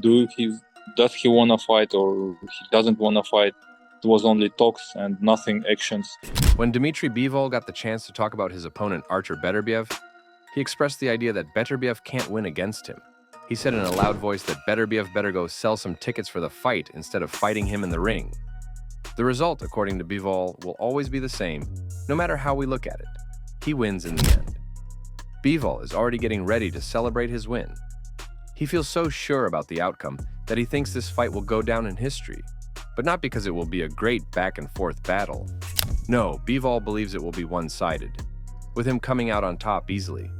do he does he want to fight or he doesn't want to fight. It was only talks and nothing actions. When Dmitry Bivol got the chance to talk about his opponent Artur Beterbiev, he expressed the idea that Beterbiev can't win against him. He said in a loud voice that Beterbiev better go sell some tickets for the fight instead of fighting him in the ring. The result, according to Bivol, will always be the same, no matter how we look at it. He wins in the end. Bivol is already getting ready to celebrate his win. He feels so sure about the outcome that he thinks this fight will go down in history, but not because it will be a great back-and-forth battle. No, Bivol believes it will be one-sided, with him coming out on top easily.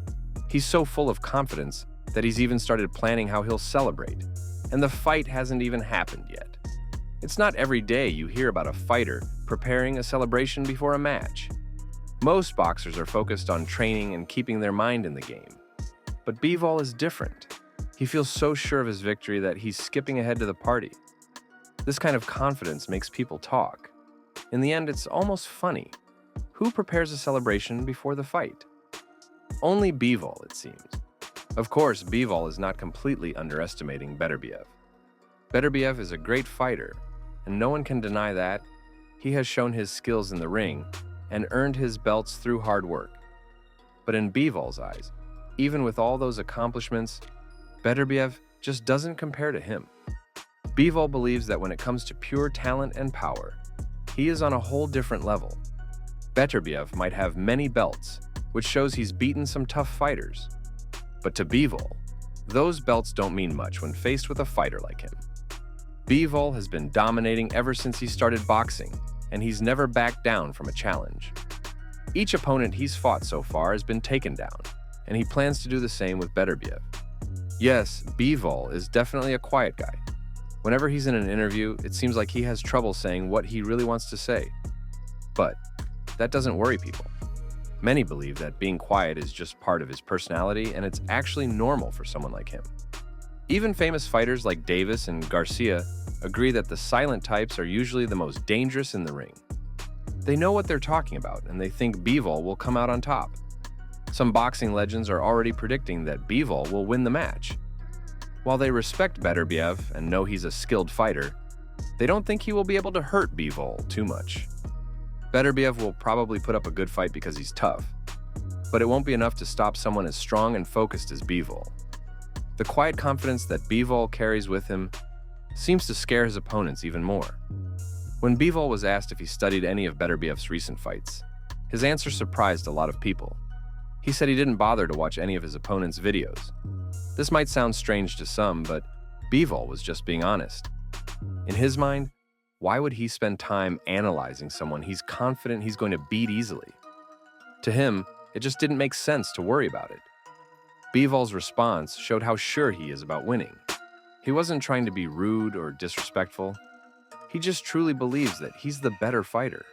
He's so full of confidence that he's even started planning how he'll celebrate, and the fight hasn't even happened yet. It's not every day you hear about a fighter preparing a celebration before a match. Most boxers are focused on training and keeping their mind in the game. But Bivol is different. He feels so sure of his victory that he's skipping ahead to the party. This kind of confidence makes people talk. In the end, it's almost funny. Who prepares a celebration before the fight? Only Bivol, it seems. Of course, Bivol is not completely underestimating Beterbiev. Beterbiev is a great fighter, and no one can deny that. He has shown his skills in the ring and earned his belts through hard work. But in Bivol's eyes, even with all those accomplishments, Beterbiev just doesn't compare to him. Bivol believes that when it comes to pure talent and power, he is on a whole different level. Beterbiev might have many belts, which shows he's beaten some tough fighters. But to Bivol, those belts don't mean much when faced with a fighter like him. Bivol has been dominating ever since he started boxing, and he's never backed down from a challenge. Each opponent he's fought so far has been taken down, and he plans to do the same with Beterbiev. Yes, Bivol is definitely a quiet guy. Whenever he's in an interview, it seems like he has trouble saying what he really wants to say. But that doesn't worry people. Many believe that being quiet is just part of his personality, and it's actually normal for someone like him. Even famous fighters like Davis and Garcia agree that the silent types are usually the most dangerous in the ring. They know what they're talking about, and they think Bivol will come out on top. Some boxing legends are already predicting that Bivol will win the match. While they respect Beterbiev and know he's a skilled fighter, they don't think he will be able to hurt Bivol too much. Beterbiev will probably put up a good fight because he's tough, but it won't be enough to stop someone as strong and focused as Bivol. The quiet confidence that Bivol carries with him seems to scare his opponents even more. When Bivol was asked if he studied any of Beterbiev's recent fights, his answer surprised a lot of people. He said he didn't bother to watch any of his opponent's videos. This might sound strange to some, but Bivol was just being honest. In his mind, why would he spend time analyzing someone he's confident he's going to beat easily? To him, it just didn't make sense to worry about it. Bivol's response showed how sure he is about winning. He wasn't trying to be rude or disrespectful. He just truly believes that he's the better fighter.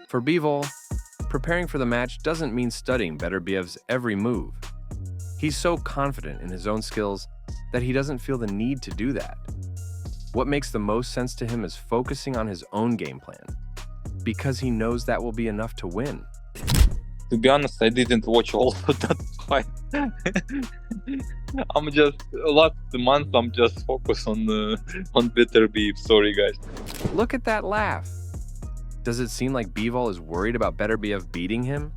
For Bivol, preparing for the match doesn't mean studying Beterbiev's every move. He's so confident in his own skills that he doesn't feel the need to do that. What makes the most sense to him is focusing on his own game plan, because he knows that will be enough to win. To be honest, I didn't watch all of that fight. Last month I'm just focused on Beterbiev. Sorry guys. Look at that laugh. Does it seem like Bivol is worried about Beterbiev beating him?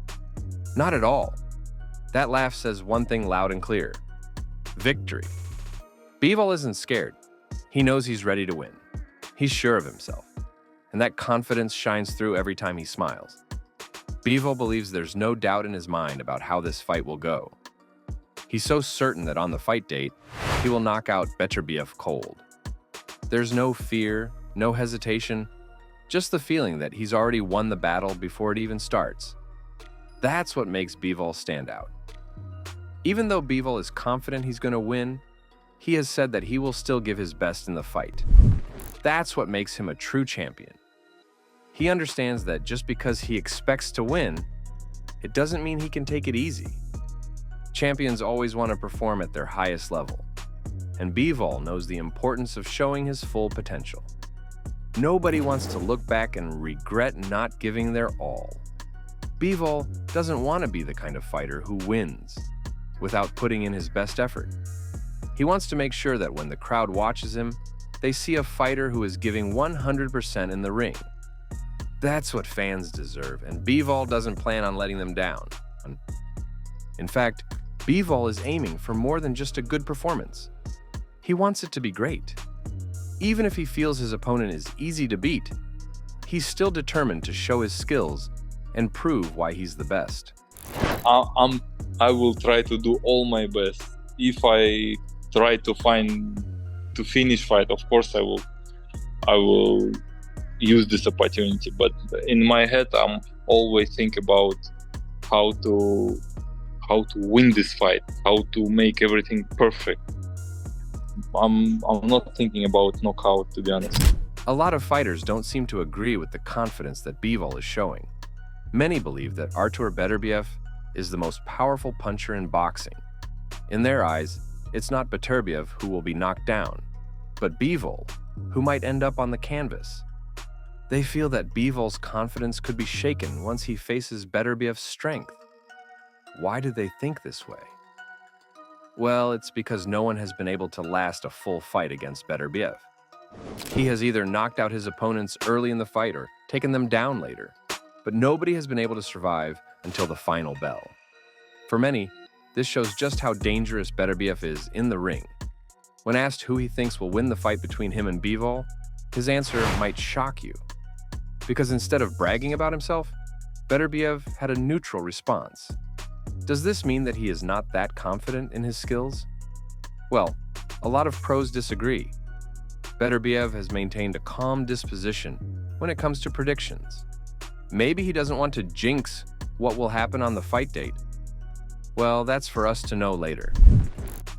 Not at all. That laugh says one thing loud and clear: victory. Bivol isn't scared. He knows he's ready to win. He's sure of himself, and that confidence shines through every time he smiles. Bivol believes there's no doubt in his mind about how this fight will go. He's so certain that on the fight date, he will knock out Beterbiev cold. There's no fear, no hesitation, just the feeling that he's already won the battle before it even starts. That's what makes Bivol stand out. Even though Bivol is confident he's going to win, he has said that he will still give his best in the fight. That's what makes him a true champion. He understands that just because he expects to win, it doesn't mean he can take it easy. Champions always want to perform at their highest level, and Bivol knows the importance of showing his full potential. Nobody wants to look back and regret not giving their all. Bivol doesn't want to be the kind of fighter who wins without putting in his best effort. He wants to make sure that when the crowd watches him, they see a fighter who is giving 100% in the ring. That's what fans deserve, and Bivol doesn't plan on letting them down. In fact, Bivol is aiming for more than just a good performance. He wants it to be great. Even if he feels his opponent is easy to beat, he's still determined to show his skills and prove why he's the best. I will try to do all my best. If I try to finish fight, of course I will use this opportunity. But in my head, I'm always think about how to win this fight, how to make everything perfect. I'm not thinking about knockout, to be honest. A lot of fighters don't seem to agree with the confidence that Bivol is showing. Many believe that Artur Beterbiev is the most powerful puncher in boxing. In their eyes, it's not Beterbiev who will be knocked down, but Bivol, who might end up on the canvas. They feel that Bivol's confidence could be shaken once he faces Beterbiev's strength. Why do they think this way? Well, it's because no one has been able to last a full fight against Beterbiev. He has either knocked out his opponents early in the fight or taken them down later, but nobody has been able to survive until the final bell. For many, this shows just how dangerous Beterbiev is in the ring. When asked who he thinks will win the fight between him and Bivol, his answer might shock you. Because instead of bragging about himself, Beterbiev had a neutral response. Does this mean that he is not that confident in his skills? Well, a lot of pros disagree. Beterbiev has maintained a calm disposition when it comes to predictions. Maybe he doesn't want to jinx what will happen on the fight date. Well, that's for us to know later.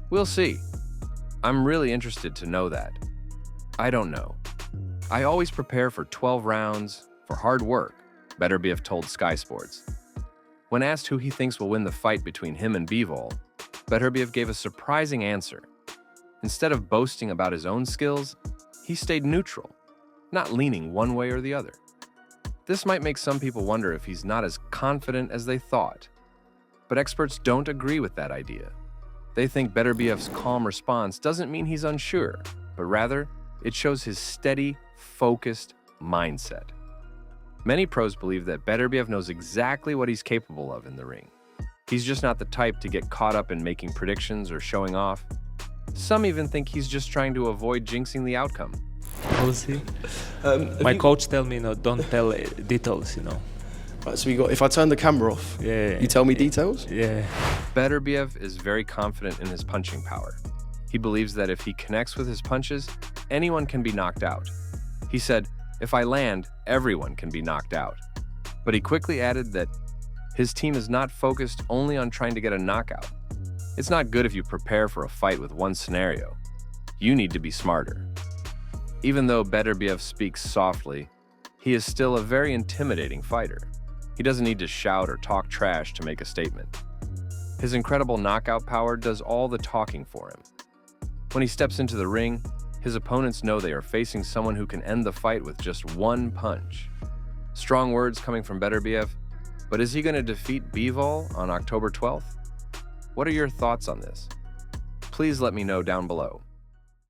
We'll see. I'm really interested to know that. I don't know. I always prepare for 12 rounds, for hard work, Beterbiev told Sky Sports. When asked who he thinks will win the fight between him and Bivol, Beterbiev gave a surprising answer. Instead of boasting about his own skills, he stayed neutral, not leaning one way or the other. This might make some people wonder if he's not as confident as they thought. But experts don't agree with that idea. They think Beterbiev's calm response doesn't mean he's unsure, but rather, it shows his steady, focused mindset. Many pros believe that Beterbiev knows exactly what he's capable of in the ring. He's just not the type to get caught up in making predictions or showing off. Some even think he's just trying to avoid jinxing the outcome. We'll see. My coach tell me, don't tell details, Right, so we got, if I turn the camera off, you tell me details? Yeah. Beterbiev is very confident in his punching power. He believes that if he connects with his punches, anyone can be knocked out. He said, "If I land, everyone can be knocked out." But he quickly added that his team is not focused only on trying to get a knockout. It's not good if you prepare for a fight with one scenario. You need to be smarter. Even though Beterbiev speaks softly, he is still a very intimidating fighter. He doesn't need to shout or talk trash to make a statement. His incredible knockout power does all the talking for him. When he steps into the ring, his opponents know they are facing someone who can end the fight with just one punch. Strong words coming from Beterbiev, but is he going to defeat Bivol on October 12th? What are your thoughts on this? Please let me know down below.